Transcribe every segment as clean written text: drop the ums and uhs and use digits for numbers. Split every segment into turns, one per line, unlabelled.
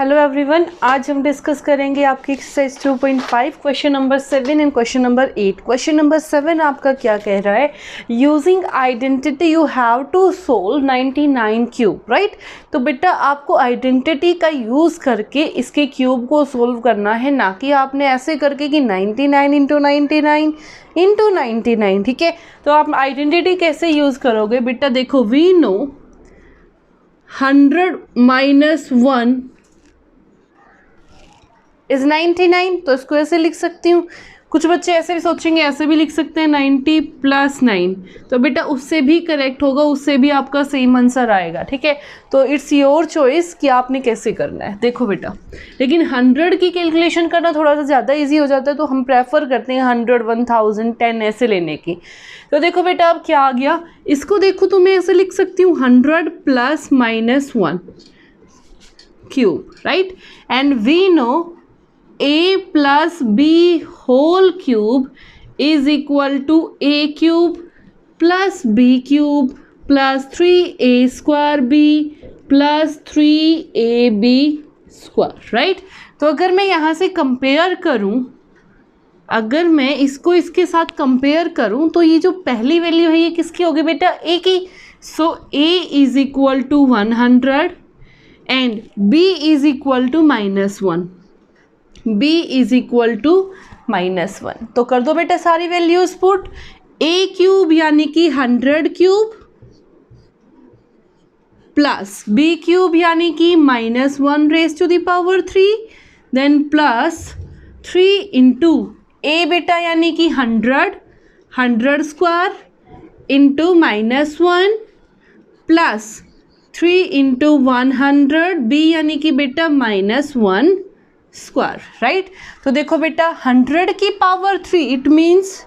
Hello everyone, आज हम discuss करेंगे आपकी exercise 2.5 question number 7 and question number 8। Question number 7 आपका क्या कह रहा है, using identity you have to solve 99 cube, right. तो बेटा आपको आइडेंटिटी का यूज़ करके इसके क्यूब को सोल्व करना है, ना कि आपने ऐसे करके कि 99 इंटू 99 इंटू 99, ठीक है। तो आप आइडेंटिटी कैसे यूज़ करोगे बेटा, देखो वी नो 100 माइनस 1 इज 99, तो इसको ऐसे लिख सकती हूँ। कुछ बच्चे ऐसे भी सोचेंगे, ऐसे भी लिख सकते हैं 90 प्लस 9, तो बेटा उससे भी करेक्ट होगा, उससे भी आपका सेम आंसर आएगा, ठीक है। तो इट्स योर चॉइस कि आपने कैसे करना है। देखो बेटा, लेकिन 100 की कैलकुलेशन करना थोड़ा सा ज़्यादा इजी हो जाता है, तो हम प्रेफर करते हैं 100, 1000, 10 ऐसे लेने की। तो देखो बेटा अब क्या आ गया, इसको देखो तो मैं ऐसे लिख सकती हूँ 100 plus minus 1 cube, right. And we know a plus b whole cube is equal to a cube plus b cube plus 3a square b plus 3ab square, right। तो अगर मैं यहाँ से कंपेयर करूँ, अगर मैं इसको इसके साथ कंपेयर करूँ तो ये जो पहली वैल्यू है ये किसकी होगी बेटा, a की। So a is equal to 100 and b is equal to -1, b is equal to -1। तो कर दो बेटा सारी वैल्यूज पुट, a क्यूब यानी कि 100 क्यूब प्लस b क्यूब यानी कि -1 raise to the power 3, then plus 3 into a बेटा यानी कि 100 square into -1 plus 3 into 100 b यानी कि बेटा -1 स्क्वायर, राइट। तो देखो बेटा 100 की power 3 it means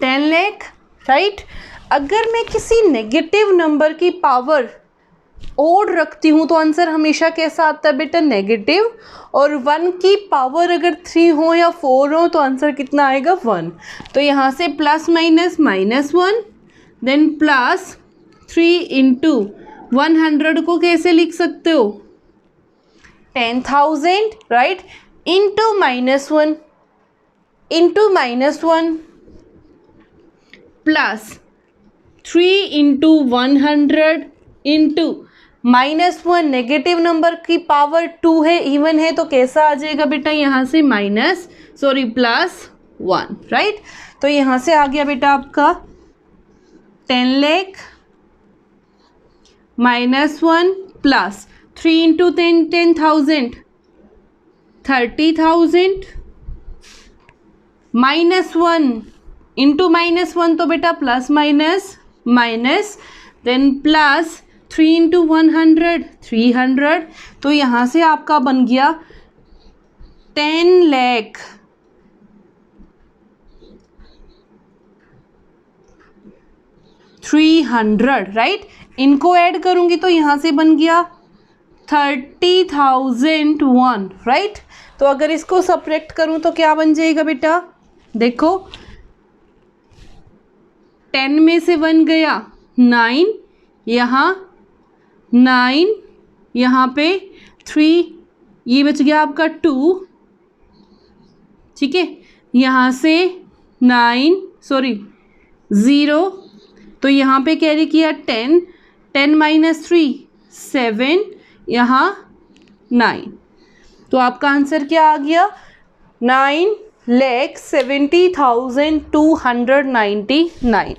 10 lakh, right. अगर मैं किसी नेगेटिव नंबर की पावर ओड रखती हूँ तो आंसर हमेशा कैसा आता है बेटा, नेगेटिव। और 1 की पावर अगर 3 हो या 4 हो तो आंसर कितना आएगा, 1। तो यहाँ से plus minus -1, then plus 3 into 100 को कैसे लिख सकते हो, 10,000, right, into -1 plus 3 into 100 into -1, negative number की पावर 2 है, इवन है तो कैसा आ जाएगा बेटा, यहाँ से +1, राइट। तो यहाँ से आ गया बेटा आपका 10 लाख -1 प्लस 3 इंटू 10,000 30,000 -1 इंटू -1 तो बेटा plus minus, then plus 3 into 100 300। तो यहाँ से आपका बन गया 10 लाख 300, राइट। इनको ऐड करूंगी तो यहाँ से बन गया 30,001, राइट। तो अगर इसको सब्ट्रैक्ट करूं तो क्या बन जाएगा बेटा, देखो 10 में से 1 गया 9, यहाँ 9, यहाँ पे 3, ये बच गया आपका 2, ठीक है। यहाँ से 0, तो यहाँ पे कैरी किया 10 माइनस 3 7, यहाँ 9। तो आपका आंसर क्या आ गया, 9,70,299।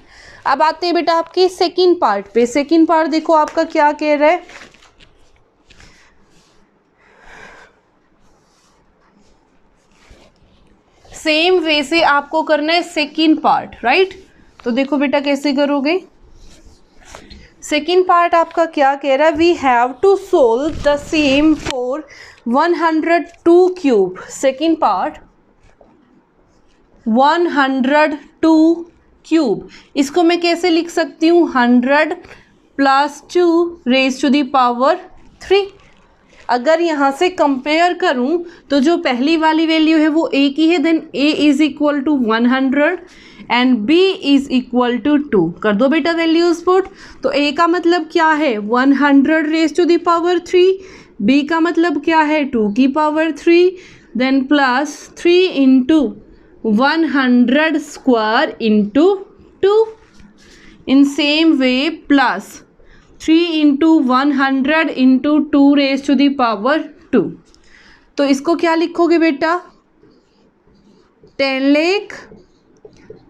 अब आते हैं बेटा आपकी सेकंड पार्ट पे। सेकंड पार्ट देखो आपका क्या कह रहा है, सेम वे से आपको करना है सेकंड पार्ट, राइट। तो देखो बेटा कैसे करोगे, सेकेंड पार्ट आपका क्या कह रहा है, we have to solve the same for 102 cube. Second part 102 cube, इसको मैं कैसे लिख सकती हूँ, 100 plus 2 raise to the power 3। अगर यहाँ से कंपेयर करूँ तो जो पहली वाली वैल्यू है वो a की है, then a is equal to 100 and b is equal to 2। कर दो बेटा वैल्यूज पुट। तो a का मतलब क्या है 100 raise to the power 3, b का मतलब क्या है 2 की power 3, then plus 3 into 100 square into 2। In same way plus 3 into 100 into 2 raise to the power 2। तो इसको क्या लिखोगे बेटा 10 लाख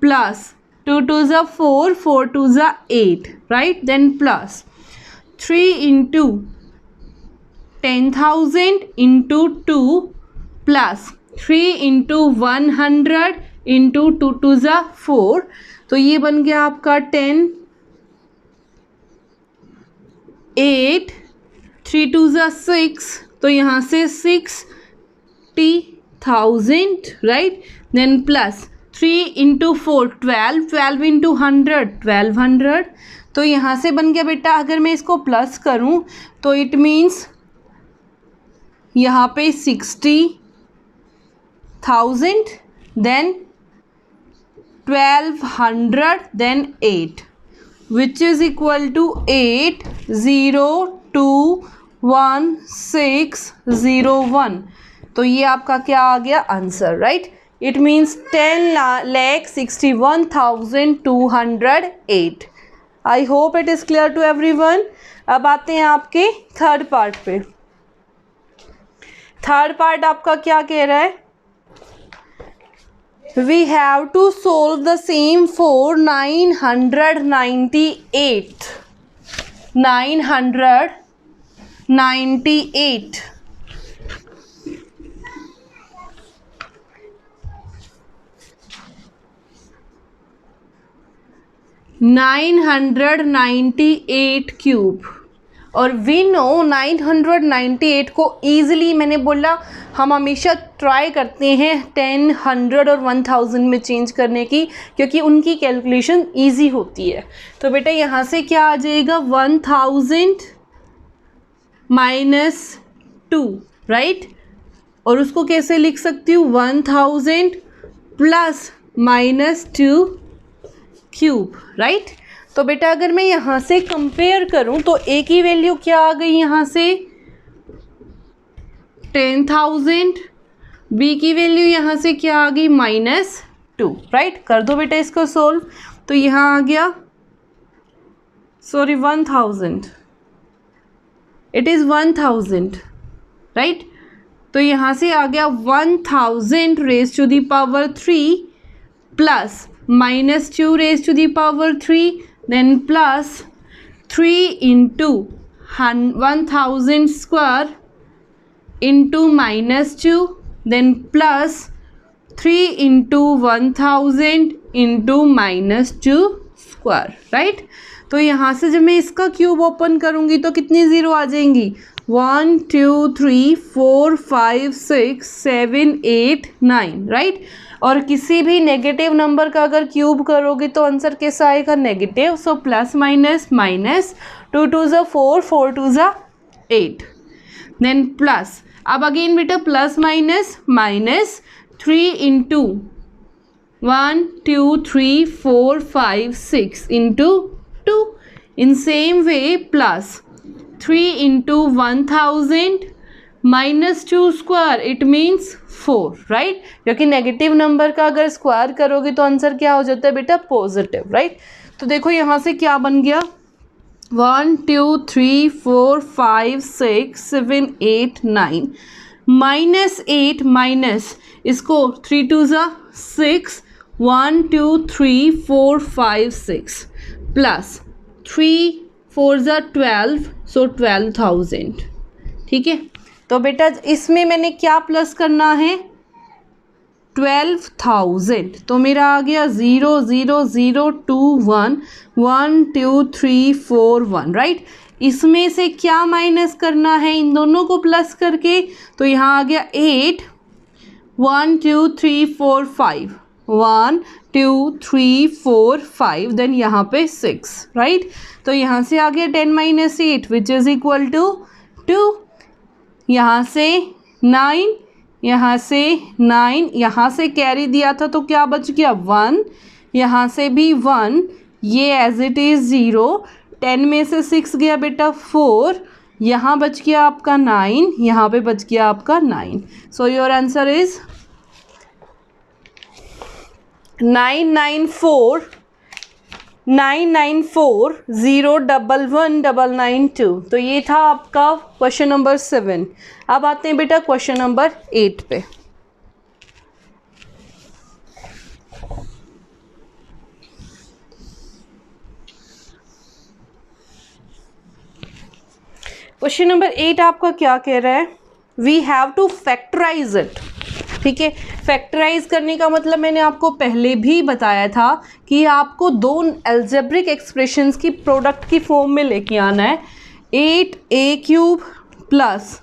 प्लस 2 2 ज़ा 4, 4 2 ज़ा 8, right. Then plus 3 into 10,000 into 2 plus 3 into 100 into 2 2 ज़ा 4। तो ये बन गया आपका 10, 8, 3 2 ज़ा 6, तो यहाँ से 60,000, right. Then plus 3 into 4 12, 12 into 100 1200। तो यहाँ से बन गया बेटा, अगर मैं इसको प्लस करूँ तो इट मीन्स यहाँ पे 60,000, then 1200, then 8, which is equal to 8021601। तो ये आपका क्या आ गया answer, right. It means 10,61,208। I hope it is clear to everyone. अब आते हैं आपके थर्ड पार्ट पे। थर्ड पार्ट आपका क्या कह रहा है, we have to solve the same for 998 998 cube. और वी नो 998 को ईजिली, मैंने बोला हम हमेशा ट्राई करते हैं 10, 100 और 1000 में चेंज करने की, क्योंकि उनकी कैलकुलेशन ईजी होती है। तो बेटा यहाँ से क्या आ जाएगा 1000 माइनस 2, राइट। और उसको कैसे लिख सकती हूँ 1000 प्लस माइनस 2 क्यूब, राइट। तो बेटा अगर मैं यहाँ से कंपेयर करूँ तो a की वैल्यू क्या आ गई यहाँ से 10,000, b की वैल्यू यहाँ से क्या आ गई -2, राइट। कर दो बेटा इसको सोल्व। तो यहाँ आ गया 1000, इट इज़ 1000, राइट। तो यहाँ से आ गया 1000 raise to the power 3 plus -2 raise to the power 3, then plus 3 into 1000 square into -2, then plus 3 into 1000 into -2 square, right। तो यहाँ से जब मैं इसका क्यूब ओपन करूँगी तो कितनी ज़ीरो आ जाएंगी 1 2 3 4 5 6 7 8 9, राइट। और किसी भी नेगेटिव नंबर का अगर क्यूब करोगे तो आंसर कैसा आएगा नेगेटिव। सो प्लस माइनस माइनस 2 2 ज़ा 4, 4 2 ज़ा 8, देन प्लस, अब अगेन बेटा plus minus minus 3 into 1 2 3 4 5 6 into 2। In same way plus 3 into 1000 -2 square, it means 4, right. क्योंकि नेगेटिव नंबर का अगर स्क्वायर करोगे तो आंसर क्या हो जाता है बेटा पॉजिटिव, राइट। तो देखो यहाँ से क्या बन गया 1 2 3 4 5 6 7 8 9, -8 माइनस इसको 3 2 ज़ा 6, 1 2 3 4 5 6 प्लस 3 4 ज़ा 12, सो 12,000, ठीक है। तो बेटा इसमें मैंने क्या प्लस करना है 12,000। तो मेरा आ गया 0 0 0 2 1 1 2 3 4 1, राइट। इसमें से क्या माइनस करना है इन दोनों को प्लस करके, तो यहाँ आ गया 8 1 2 3 4 5 1 2 3 4 5, देन यहाँ पे 6, राइट। तो यहाँ से आ गया 10 - 8 विच इज़ इक्वल टू 2। यहाँ से 9, यहाँ से 9, यहाँ से कैरी दिया था तो क्या बच गया 1, यहाँ से भी 1, ये एज इट इज़ 0, 10 में से 6 गया बेटा 4, यहाँ बच गया आपका 9, यहाँ पे बच गया आपका 9. So your answer is 9940119992. तो ये था आपका क्वेश्चन नंबर 7. अब आते हैं बेटा क्वेश्चन नंबर 8 पे. क्वेश्चन नंबर 8 आपका क्या कह रहा है? We have to factorize it. ठीक है, फैक्टराइज करने का मतलब मैंने आपको पहले भी बताया था कि आपको दो एल्जेब्रिक एक्सप्रेशंस की प्रोडक्ट की फॉर्म में लेके आना है. 8a³ plus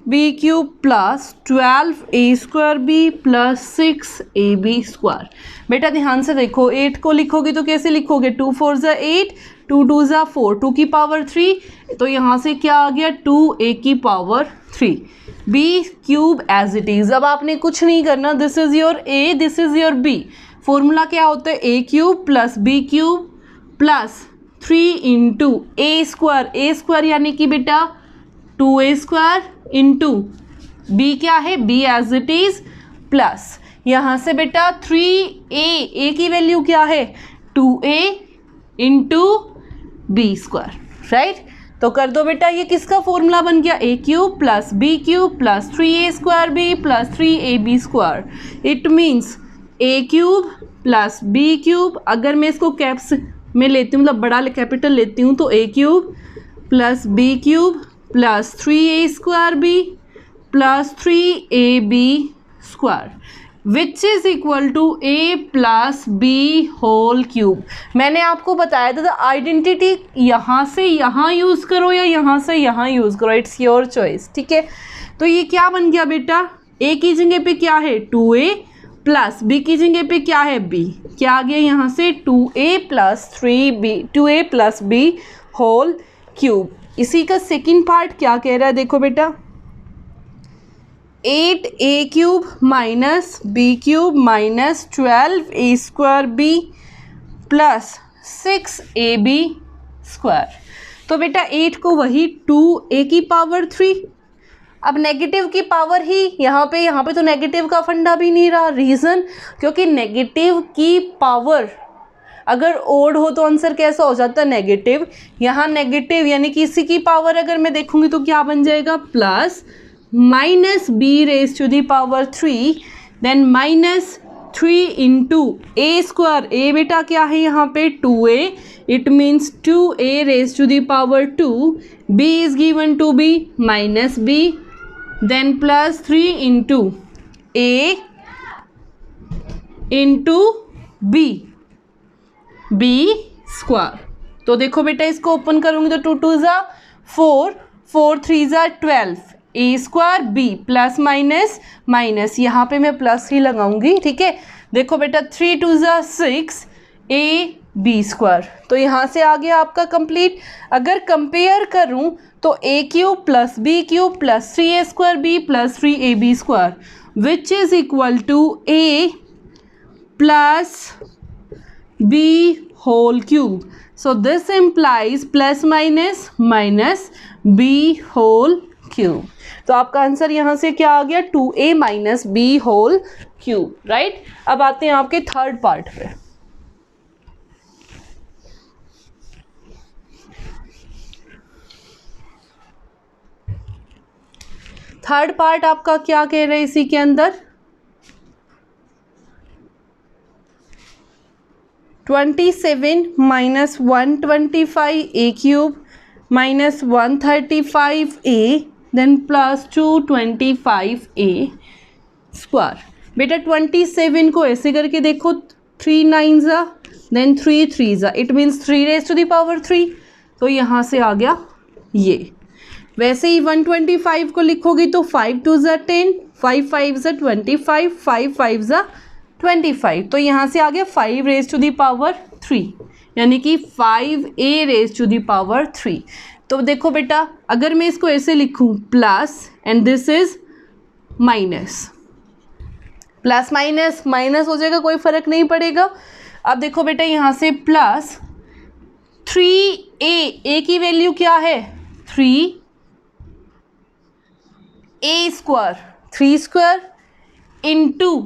b³ plus 12a² plus 6ab². बेटा ध्यान से देखो, 8 को लिखोगे तो कैसे लिखोगे? 2 4 ज़ा 8, 2 2 ज़ा 4, 2 की पावर 3. तो यहाँ से क्या आ गया? 2a की power 3. b³ as it is. अब आपने कुछ नहीं करना, this is your a, this is your b. Formula क्या होता है? a³ plus b³ plus 3 into a² यानी कि बेटा 2a² इंटू b क्या है? b as it is plus यहाँ से बेटा 3a की वैल्यू क्या है? 2a into b². राइट, तो कर दो बेटा. ये किसका फॉर्मूला बन गया? a³ plus b³ plus 3a² plus 3ab². It means a³ plus b³. अगर मैं इसको कैप्स में लेती हूँ, मतलब बड़ा कैपिटल लेती हूँ, तो a³ plus b³ plus 3a² plus 3ab² which is equal to a plus B whole cube. मैंने आपको बताया था आइडेंटिटी यहाँ से यहाँ यूज़ करो या यहाँ से यहाँ यूज़ करो, इट्स योर चॉइस. ठीक है, तो ये क्या बन गया बेटा? a की जगह पे क्या है? 2a प्लस b की जगह पे क्या है? b. क्या आ गया यहाँ से? 2a plus b whole cube. इसी का सेकेंड पार्ट क्या कह रहा है? देखो बेटा, 8a³ minus b³ minus 12a² plus 6ab². तो बेटा 8 को वही 2a की पावर 3. अब नेगेटिव की पावर ही यहाँ पे तो नेगेटिव का फंडा भी नहीं रहा. रीज़न, क्योंकि नेगेटिव की पावर अगर ओड हो तो आंसर कैसा हो जाता है? नेगेटिव. यहाँ नेगेटिव यानी कि इसी की पावर अगर मैं देखूँगी तो क्या बन जाएगा? Plus minus b⁻³ 3, then minus 3 into a². a बेटा क्या है यहाँ पे? 2a. It means 2a⁻². b is given to be minus b, then plus 3 into a into b². तो देखो बेटा, इसको ओपन करूँगी तो 2 2 ज़ा 4, 4 3 ज़ा 12, a² b plus minus minus, यहाँ पे मैं प्लस ही लगाऊंगी. ठीक है, देखो बेटा 3 2 ज़ा 6 ab². तो यहाँ से आ गया आपका कंप्लीट. अगर कंपेयर करूँ तो a³ plus b³ plus 3a² plus 3ab² which is equal to a plus b whole cube. So this implies plus minus minus b whole cube. तो आपका आंसर यहाँ से क्या आ गया? 2a minus B whole cube. Right, अब आते हैं आपके थर्ड पार्ट पे. थर्ड पार्ट आपका क्या कह रहे हैं इसी के अंदर? 27 minus 125a³ minus 135a then plus 225a². बेटा 27 को ऐसे करके देखो, 3 9 ज़ा देन 3 3 ज़ा, इट मीन्स 3⁻³ तो यहाँ से आ गया ये. वैसे ही 125 को लिखोगी तो 5 2 ज़ा 10, 5 5 ज़ा 25, 5 5 ज़ा 25. तो यहाँ से आ गया 5⁻³ यानी कि 5a⁻³ तो देखो बेटा, अगर मैं इसको ऐसे लिखूं plus and this is minus, plus minus minus हो जाएगा, कोई फ़र्क नहीं पड़ेगा. अब देखो बेटा यहाँ से प्लस 3a की वैल्यू क्या है 3a square 3 square into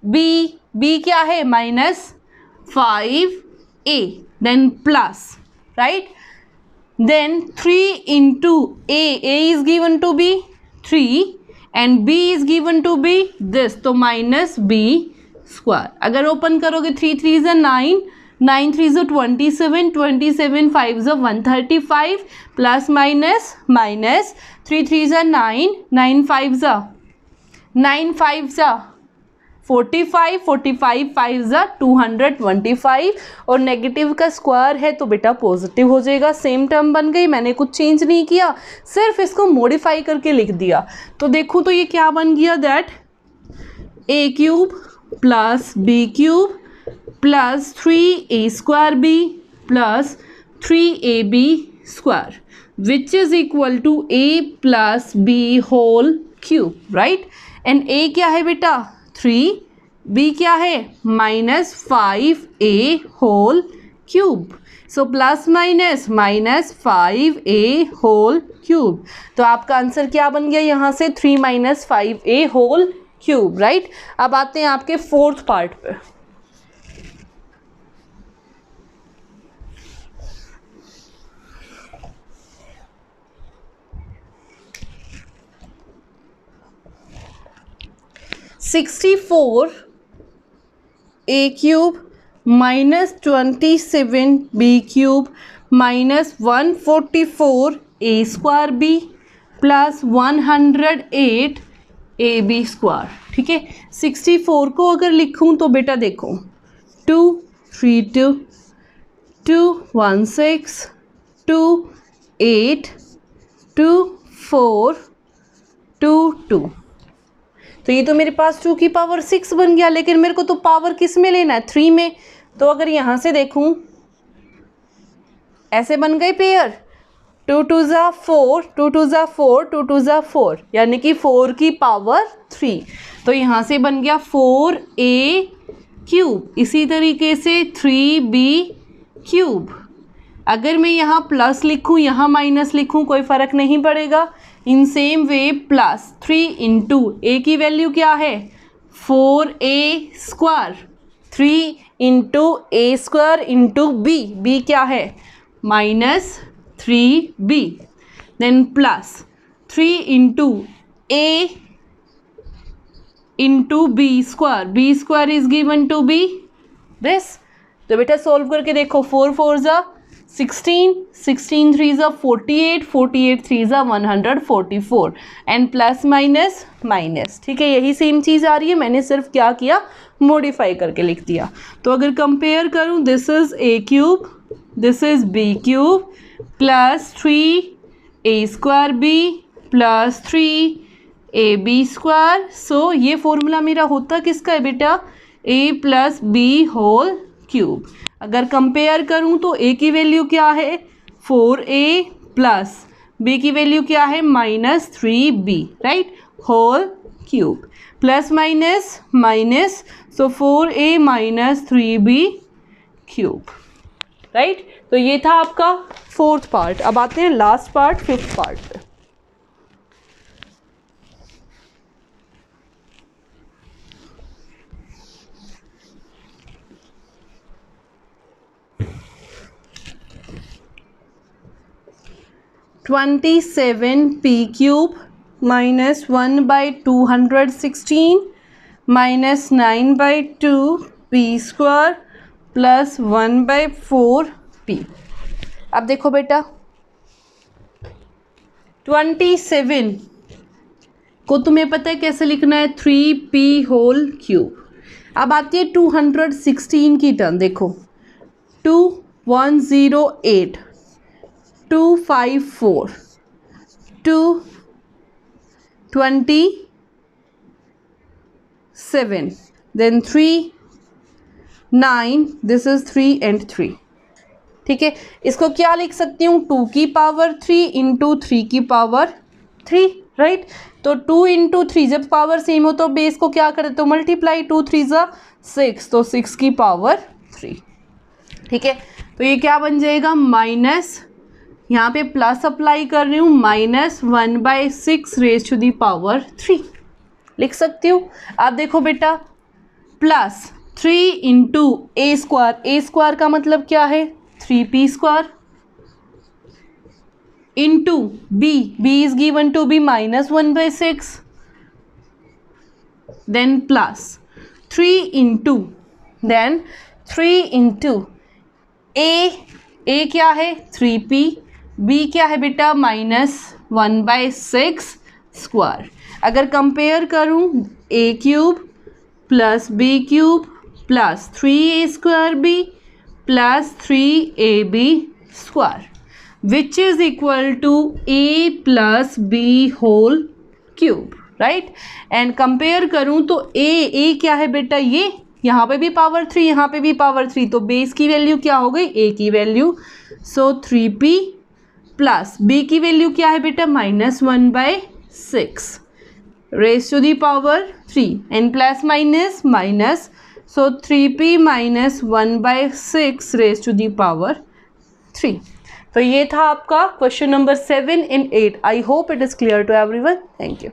b क्या है -5a then plus right then 3 into a is given to be 3 and b is given to be this तो -b स्क्वायर। अगर ओपन करोगे 3 3 is 9 9 3 is 27 27 5 is 135 plus minus minus 3 3 is 9 9 5 is 9 5 is 45 45 5 is 225 और negative का square है तो बेटा positive हो जाएगा। सेम टर्म बन गई, मैंने कुछ चेंज नहीं किया, सिर्फ इसको मॉडिफाई करके लिख दिया। तो देखूँ तो ये क्या बन गया that a cube plus b cube plus 3a square b plus 3ab square which is equal to a plus b whole cube right. And a क्या है बेटा 3, b क्या है -5a whole cube. So plus minus -5a whole cube. तो आपका answer क्या बन गया यहाँ से 3 - 5a होल क्यूब राइट। अब आते हैं आपके फोर्थ पार्ट पे। (64) a cube -27 b cube -144 a square b plus 108 A B square. ठीक है, 64 को अगर लिखूं तो बेटा देखो 2 3 2 2 1 6 2 8 2 4 2 2। तो ये तो मेरे पास 2 की पावर 6 बन गया, लेकिन मेरे को तो पावर किस में लेना है 3 में। तो अगर यहाँ से देखूं ऐसे बन गए पेयर 2 2 ज़ा 4 2 2 ज़ा 4 2 2 ज़ा 4 यानी कि 4 की पावर 3। तो यहाँ से बन गया 4a क्यूब। इसी तरीके से 3b क्यूब। अगर मैं यहाँ प्लस लिखूँ यहाँ माइनस लिखूँ कोई फ़र्क नहीं पड़ेगा। In same way plus 3 into a की वैल्यू क्या है 4a square 3 into a square into b क्या है -3b then plus 3 into a into b square is given to be this. तो बेटा सॉल्व करके देखो 4 4 ज़ा 16 16 3 ज़ा 48 48 3 ज़ा 144 एंड प्लस माइनस माइनस। ठीक है, यही सेम चीज़ आ रही है, मैंने सिर्फ क्या किया मॉडिफाई करके लिख दिया। तो अगर कंपेयर करूं this is a cube this is b cube plus 3a square b plus 3ab square. So ये फॉर्मूला मेरा होता किसका है बेटा a plus b whole cube. अगर कंपेयर करूं तो a की वैल्यू क्या है 4a प्लस b की वैल्यू क्या है -3b right whole cube plus minus minus so 4a -3b cube right. तो ये था आपका फोर्थ पार्ट। अब आते हैं लास्ट पार्ट फिफ्थ पार्ट पे। (27p cube -1/216 -9/2p square plus 1/4p। अब देखो बेटा 27 को तुम्हें पता है कैसे लिखना है 3p होल क्यूब। अब आती है 216 की टर्म। देखो 2108 254 227 then 3 9 दिस इज 3 and 3। ठीक है, इसको क्या लिख सकती हूँ 2 की पावर 3 इंटू 3 की पावर 3 राइट। तो 2 इंटू 3 जब पावर सेम हो तो बेस को क्या कर देते हो मल्टीप्लाई 2 3 ज़ा 6 तो 6 की पावर 3। ठीक है, तो ये क्या बन जाएगा, माइनस, यहाँ पे प्लस अप्लाई कर रही हूँ, -1/6 रेज टू दी पावर 3 लिख सकती हूँ। आप देखो बेटा, प्लस 3 इंटू ए स्क्वायर का मतलब क्या है, 3p², into b is given to be -1/6, then plus 3 into a क्या है 3p, b क्या है बेटा -1/6 स्क्वायर। अगर कंपेयर करूं a³ plus b³ plus 3a² plus 3ab² which is equal to a plus b whole cube, right. And compare करूं तो a क्या है बेटा, ये यहाँ पे भी पावर 3, यहाँ पे भी पावर 3, तो बेस की वैल्यू क्या हो गई, a की value, so 3p plus b की वैल्यू क्या है बेटा -1/6 raise to the power 3 and plus minus, so 3p -1/6 raise to the power 3। तो ये था आपका question number 7 and 8। I hope it is clear to everyone. Thank you.